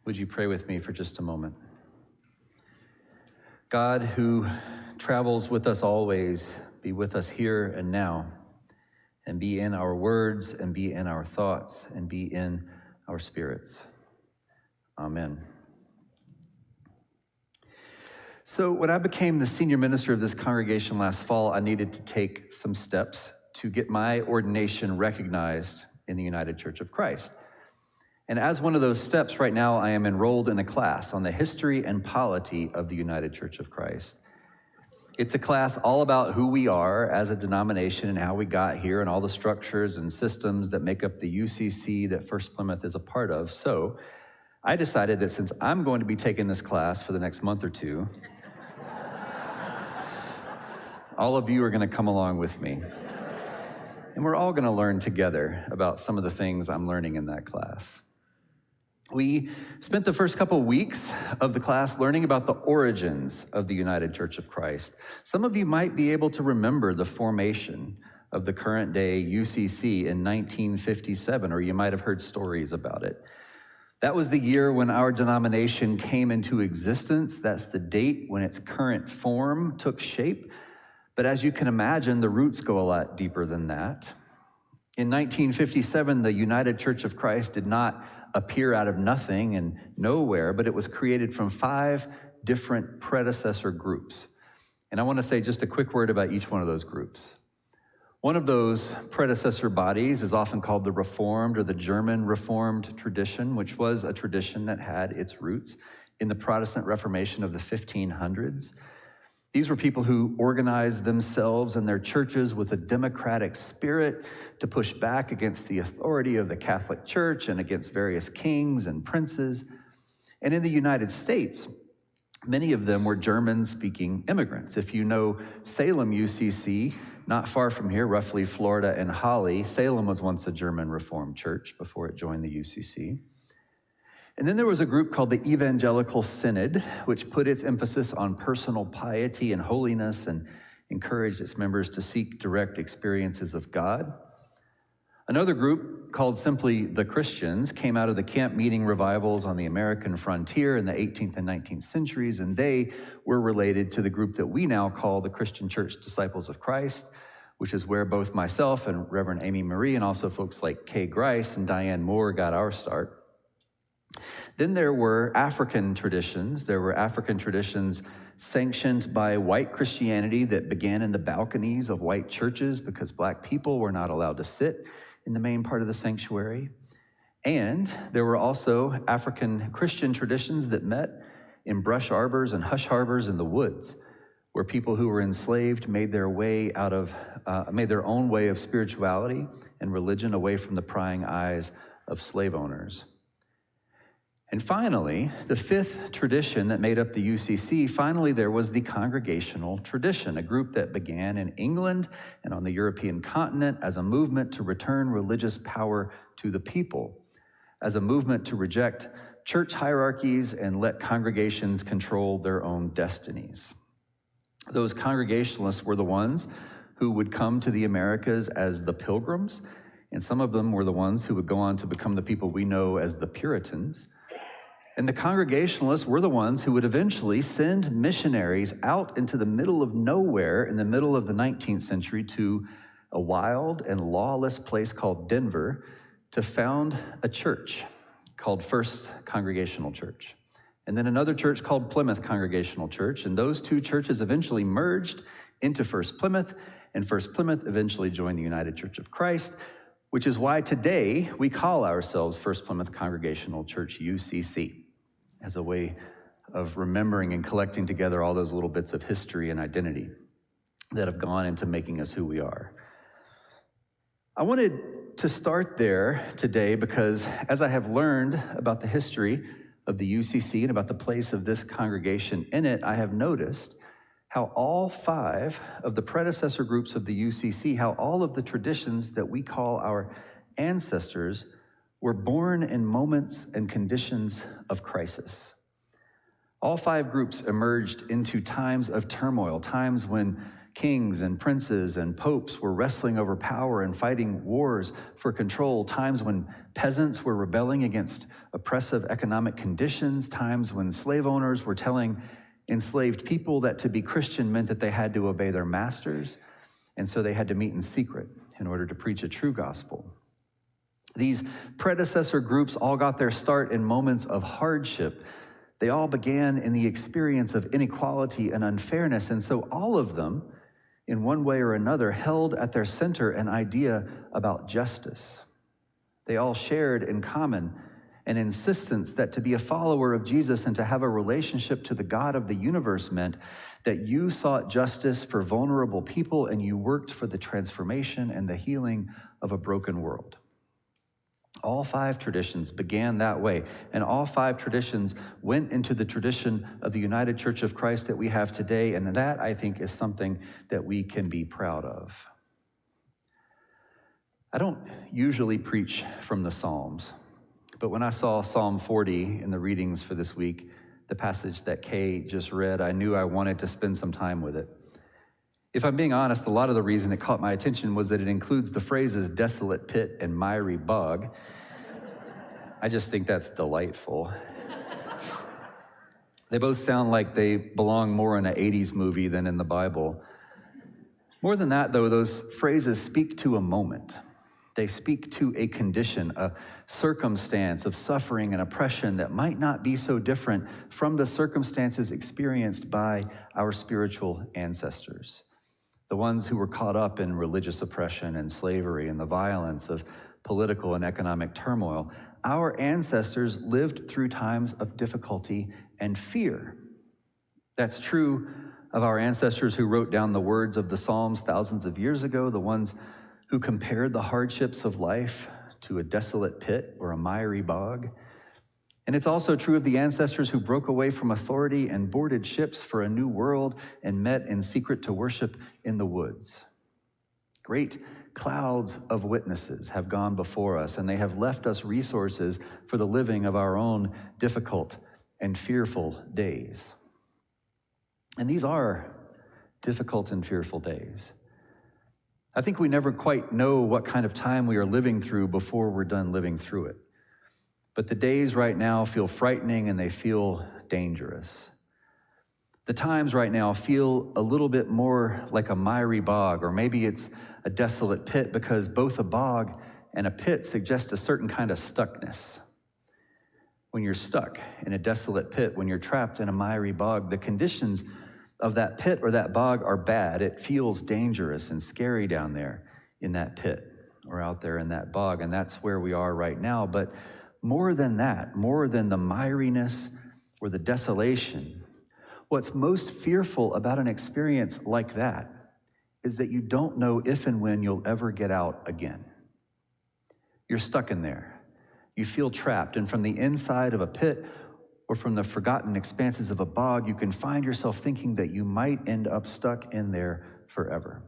Would you pray with me for just a moment? God, who travels with us always, be with us here and now, and be in our words, and be in our thoughts, and be in our spirits. Amen. So when I became the senior minister of this congregation last fall, I needed to take some steps to get my ordination recognized in the United Church of Christ. And as one of those steps, right now I am enrolled in a class on the history and polity of the United Church of Christ. It's a class all about who we are as a denomination and how we got here and all the structures and systems that make up the UCC that First Plymouth is a part of. So I decided that since I'm going to be taking this class for the next month or two, all of you are going to come along with me. And we're all going to learn together about some of the things I'm learning in that class. We spent the first couple weeks of the class learning about the origins of the United Church of Christ. Some of you might be able to remember the formation of the current day UCC in 1957, or you might have heard stories about it. That was the year when our denomination came into existence. That's the date when its current form took shape. But as you can imagine, the roots go a lot deeper than that. In 1957, the United Church of Christ did not appear out of nothing and nowhere, but it was created from 5 different predecessor groups. And I want to say just a quick word about each one of those groups. One of those predecessor bodies is often called the Reformed or the German Reformed tradition, which was a tradition that had its roots in the Protestant Reformation of the 1500s. These were people who organized themselves and their churches with a democratic spirit to push back against the authority of the Catholic Church and against various kings and princes. And in the United States, many of them were German-speaking immigrants. If you know Salem UCC, not far from here, roughly Florida and Holly, Salem was once a German Reformed church before it joined the UCC. And then there was a group called the Evangelical Synod, which put its emphasis on personal piety and holiness and encouraged its members to seek direct experiences of God. Another group, called simply the Christians, came out of the camp meeting revivals on the American frontier in the 18th and 19th centuries, and they were related to the group that we now call the Christian Church Disciples of Christ, which is where both myself and Reverend Amy Marie and also folks like Kay Grice and Diane Moore got our start. Then there were African traditions. There were African traditions sanctioned by white Christianity that began in the balconies of white churches because black people were not allowed to sit in the main part of the sanctuary. And there were also African Christian traditions that met in brush arbors and hush harbors in the woods, where people who were enslaved made their own way of spirituality and religion away from the prying eyes of slave owners. And finally, the 5th tradition that made up the UCC, finally there was the Congregational tradition, a group that began in England and on the European continent as a movement to return religious power to the people, as a movement to reject church hierarchies and let congregations control their own destinies. Those Congregationalists were the ones who would come to the Americas as the Pilgrims, and some of them were the ones who would go on to become the people we know as the Puritans. And the Congregationalists were the ones who would eventually send missionaries out into the middle of nowhere in the middle of the 19th century to a wild and lawless place called Denver to found a church called First Congregational Church. And then another church called Plymouth Congregational Church. And those 2 churches eventually merged into First Plymouth, and First Plymouth eventually joined the United Church of Christ, which is why today we call ourselves First Plymouth Congregational Church, UCC, as a way of remembering and collecting together all those little bits of history and identity that have gone into making us who we are. I wanted to start there today because as I have learned about the history of the UCC and about the place of this congregation in it, I have noticed how all 5 of the predecessor groups of the UCC, how all of the traditions that we call our ancestors were born in moments and conditions of crisis. All 5 groups emerged into times of turmoil, times when Kings and princes and popes were wrestling over power and fighting wars for control, times when peasants were rebelling against oppressive economic conditions, times when slave owners were telling enslaved people that to be Christian meant that they had to obey their masters, and so they had to meet in secret in order to preach a true gospel. These predecessor groups all got their start in moments of hardship. They all began in the experience of inequality and unfairness, and so all of them, in one way or another, held at their center an idea about justice. They all shared in common an insistence that to be a follower of Jesus and to have a relationship to the God of the universe meant that you sought justice for vulnerable people and you worked for the transformation and the healing of a broken world. All 5 traditions began that way, and all 5 traditions went into the tradition of the United Church of Christ that we have today, and that, I think, is something that we can be proud of. I don't usually preach from the Psalms, but when I saw Psalm 40 in the readings for this week, the passage that Kay just read, I knew I wanted to spend some time with it. If I'm being honest, a lot of the reason it caught my attention was that it includes the phrases desolate pit and miry bog. I just think that's delightful. They both sound like they belong more in an 80s movie than in the Bible. More than that, though, those phrases speak to a moment. They speak to a condition, a circumstance of suffering and oppression that might not be so different from the circumstances experienced by our spiritual ancestors. The ones who were caught up in religious oppression and slavery and the violence of political and economic turmoil. Our ancestors lived through times of difficulty and fear. That's true of our ancestors who wrote down the words of the Psalms thousands of years ago, the ones who compared the hardships of life to a desolate pit or a miry bog. And it's also true of the ancestors who broke away from authority and boarded ships for a new world and met in secret to worship in the woods. Great clouds of witnesses have gone before us, and they have left us resources for the living of our own difficult and fearful days. And these are difficult and fearful days. I think we never quite know what kind of time we are living through before we're done living through it. But the days right now feel frightening and they feel dangerous. The times right now feel a little bit more like a miry bog, or maybe it's a desolate pit, because both a bog and a pit suggest a certain kind of stuckness. When you're stuck in a desolate pit, when you're trapped in a miry bog, the conditions of that pit or that bog are bad. It feels dangerous and scary down there in that pit or out there in that bog, and that's where we are right now. But more than that, more than the miriness or the desolation, what's most fearful about an experience like that is that you don't know if and when you'll ever get out again. You're stuck in there. You feel trapped, and from the inside of a pit or from the forgotten expanses of a bog, you can find yourself thinking that you might end up stuck in there forever.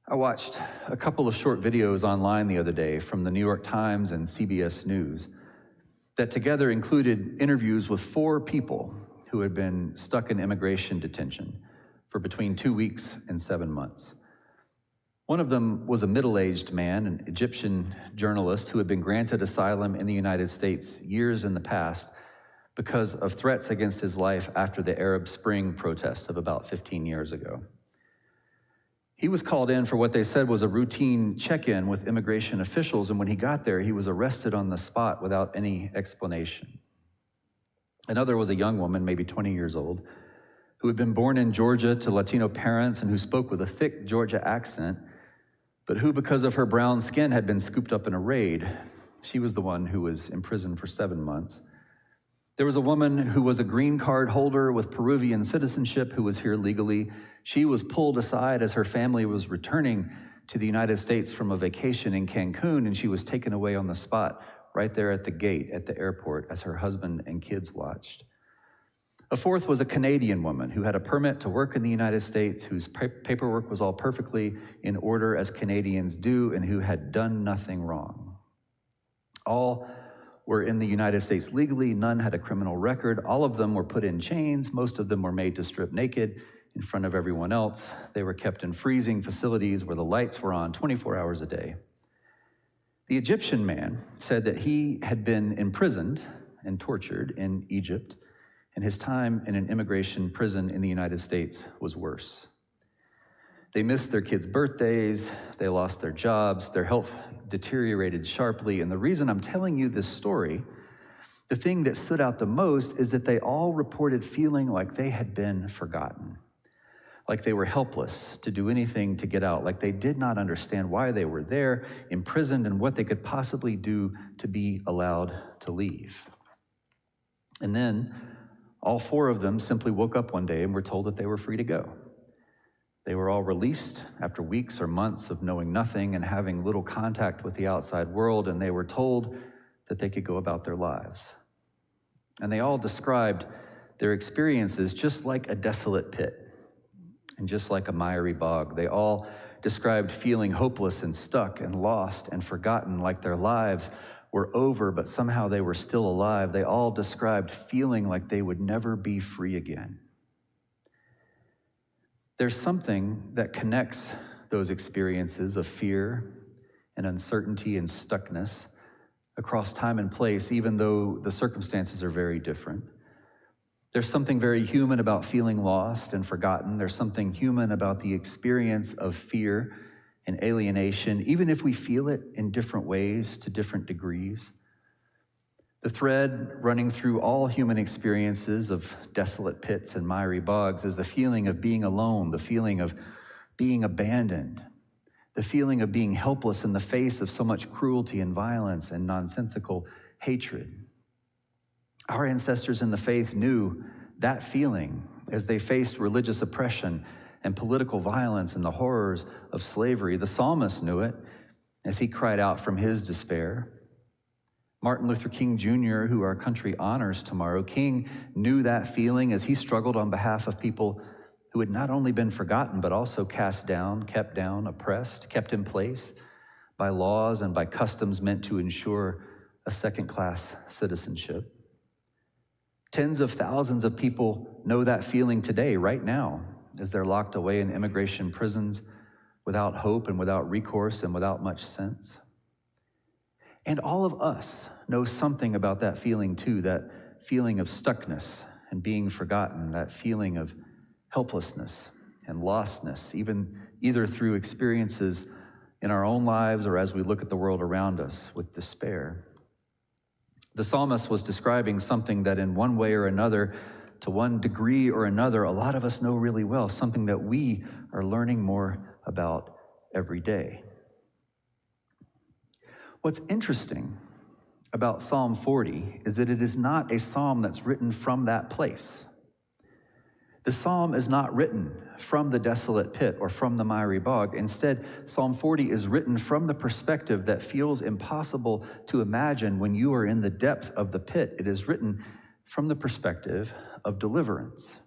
I watched a couple of short videos online the other day from the New York Times and CBS News that together included interviews with 4 people who had been stuck in immigration detention for between 2 weeks and 7 months. One of them was a middle-aged man, an Egyptian journalist who had been granted asylum in the United States years in the past because of threats against his life after the Arab Spring protests of about 15 years ago. He was called in for what they said was a routine check-in with immigration officials, and when he got there, he was arrested on the spot without any explanation. Another was a young woman, maybe 20 years old, who had been born in Georgia to Latino parents and who spoke with a thick Georgia accent, but who, because of her brown skin, had been scooped up in a raid. She was the one who was imprisoned for 7 months. There was a woman who was a green card holder with Peruvian citizenship who was here legally. She was pulled aside as her family was returning to the United States from a vacation in Cancun, and she was taken away on the spot right there at the gate at the airport as her husband and kids watched. A fourth was a Canadian woman who had a permit to work in the United States, whose paperwork was all perfectly in order as Canadians do, and who had done nothing wrong. All were in the United States legally. None had a criminal record. All of them were put in chains. Most of them were made to strip naked in front of everyone else. They were kept in freezing facilities where the lights were on 24 hours a day. The Egyptian man said that he had been imprisoned and tortured in Egypt, and his time in an immigration prison in the United States was worse. They missed their kids' birthdays, they lost their jobs, their health deteriorated sharply, and the reason I'm telling you this story, the thing that stood out the most is that they all reported feeling like they had been forgotten, like they were helpless to do anything to get out, like they did not understand why they were there, imprisoned, and what they could possibly do to be allowed to leave. And then all four of them simply woke up one day and were told that they were free to go. They were all released after weeks or months of knowing nothing and having little contact with the outside world, and they were told that they could go about their lives. And they all described their experiences just like a desolate pit and just like a miry bog. They all described feeling hopeless and stuck and lost and forgotten, like their lives were over, but somehow they were still alive. They all described feeling like they would never be free again. There's something that connects those experiences of fear and uncertainty and stuckness across time and place, even though the circumstances are very different. There's something very human about feeling lost and forgotten. There's something human about the experience of fear and alienation, even if we feel it in different ways to different degrees. The thread running through all human experiences of desolate pits and miry bogs is the feeling of being alone, the feeling of being abandoned, the feeling of being helpless in the face of so much cruelty and violence and nonsensical hatred. Our ancestors in the faith knew that feeling as they faced religious oppression and political violence and the horrors of slavery. The psalmist knew it as he cried out from his despair. Martin Luther King Jr., who our country honors tomorrow, King knew that feeling as he struggled on behalf of people who had not only been forgotten, but also cast down, kept down, oppressed, kept in place by laws and by customs meant to ensure a second-class citizenship. Tens of thousands of people know that feeling today, right now, as they're locked away in immigration prisons without hope and without recourse and without much sense. And all of us know something about that feeling too, that feeling of stuckness and being forgotten, that feeling of helplessness and lostness, either through experiences in our own lives or as we look at the world around us with despair. The psalmist was describing something that in one way or another, to one degree or another, a lot of us know really well, something that we are learning more about every day. What's interesting about Psalm 40 is that it is not a psalm that's written from that place. The psalm is not written from the desolate pit or from the miry bog. Instead, Psalm 40 is written from the perspective that feels impossible to imagine when you are in the depth of the pit. It is written from the perspective of deliverance.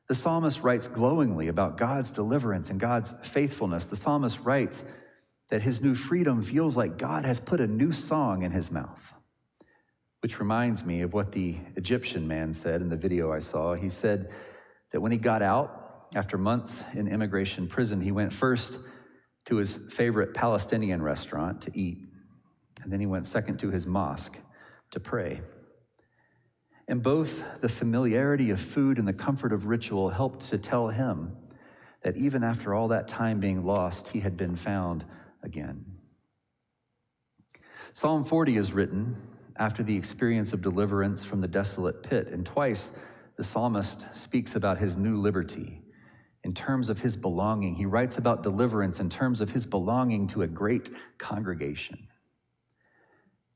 The psalmist writes glowingly about God's deliverance and God's faithfulness. The psalmist writes that his new freedom feels like God has put a new song in his mouth. Which reminds me of what the Egyptian man said in the video I saw. He said that when he got out, after months in immigration prison, he went first to his favorite Palestinian restaurant to eat, and then he went second to his mosque to pray. And both the familiarity of food and the comfort of ritual helped to tell him that even after all that time being lost, he had been found again. Psalm 40 is written after the experience of deliverance from the desolate pit, and twice the psalmist speaks about his new liberty in terms of his belonging. He writes about deliverance in terms of his belonging to a great congregation.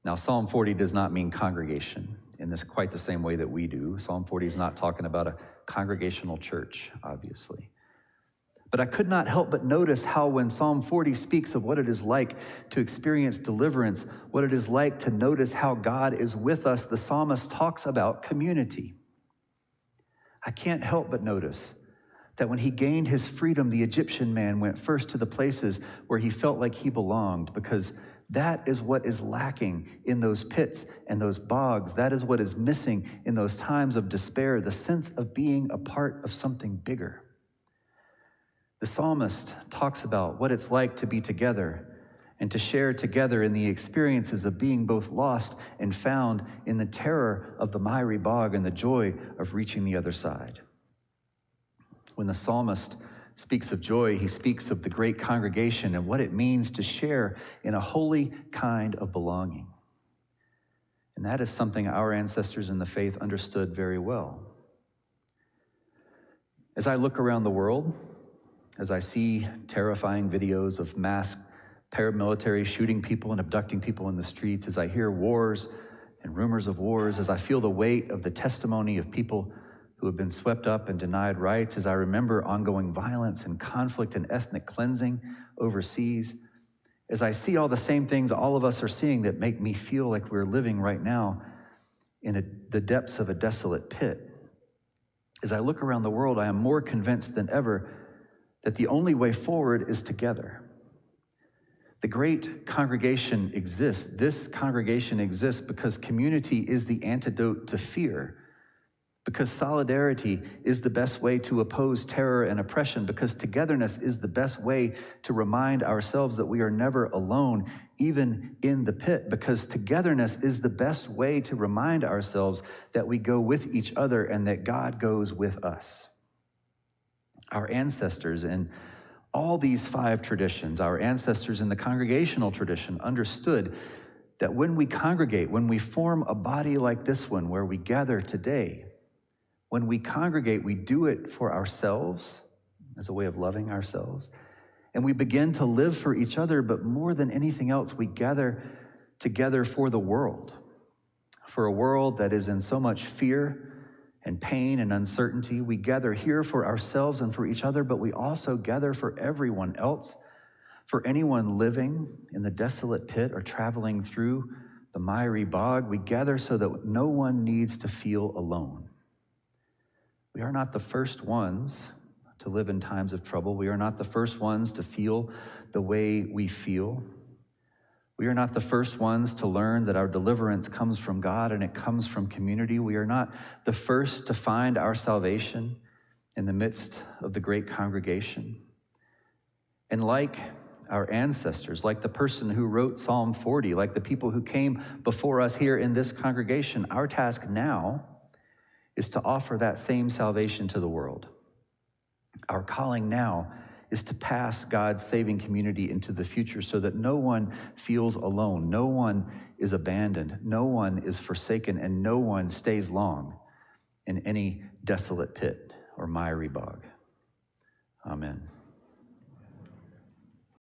Now, Psalm 40 does not mean congregation in this quite the same way that we do. Psalm 40 is not talking about a congregational church, obviously. But I could not help but notice how when Psalm 40 speaks of what it is like to experience deliverance, what it is like to notice how God is with us, the psalmist talks about community. I can't help but notice that when he gained his freedom, the Egyptian man went first to the places where he felt like he belonged, because That is what is lacking in those pits and those bogs. That is what is missing in those times of despair, the sense of being a part of something bigger. The psalmist talks about what it's like to be together and to share together in the experiences of being both lost and found, in the terror of the miry bog and the joy of reaching the other side. When the psalmist speaks of joy, he speaks of the great congregation and what it means to share in a holy kind of belonging. And that is something our ancestors in the faith understood very well. As I look around the world, as I see terrifying videos of mass paramilitary shooting people and abducting people in the streets, as I hear wars and rumors of wars, as I feel the weight of the testimony of people who have been swept up and denied rights, as I remember ongoing violence and conflict and ethnic cleansing overseas, as I see all the same things all of us are seeing that make me feel like we're living right now in the depths of a desolate pit, as I look around the world, I am more convinced than ever that the only way forward is together. The great congregation exists. This congregation exists because community is the antidote to fear, because solidarity is the best way to oppose terror and oppression, because togetherness is the best way to remind ourselves that we are never alone, even in the pit, because togetherness is the best way to remind ourselves that we go with each other and that God goes with us. Our ancestors in all these 5 traditions, our ancestors in the Congregational tradition, understood that when we congregate, when we form a body like this one where we gather today, when we congregate, we do it for ourselves as a way of loving ourselves. And we begin to live for each other, but more than anything else, we gather together for the world, for a world that is in so much fear and pain and uncertainty. We gather here for ourselves and for each other, but we also gather for everyone else, for anyone living in the desolate pit or traveling through the miry bog. We gather so that no one needs to feel alone. We are not the first ones to live in times of trouble. We are not the first ones to feel the way we feel. We are not the first ones to learn that our deliverance comes from God and it comes from community. We are not the first to find our salvation in the midst of the great congregation. And like our ancestors, like the person who wrote Psalm 40, like the people who came before us here in this congregation, our task now is to offer that same salvation to the world. Our calling now is to pass God's saving community into the future so that no one feels alone, no one is abandoned, no one is forsaken, and no one stays long in any desolate pit or miry bog. Amen.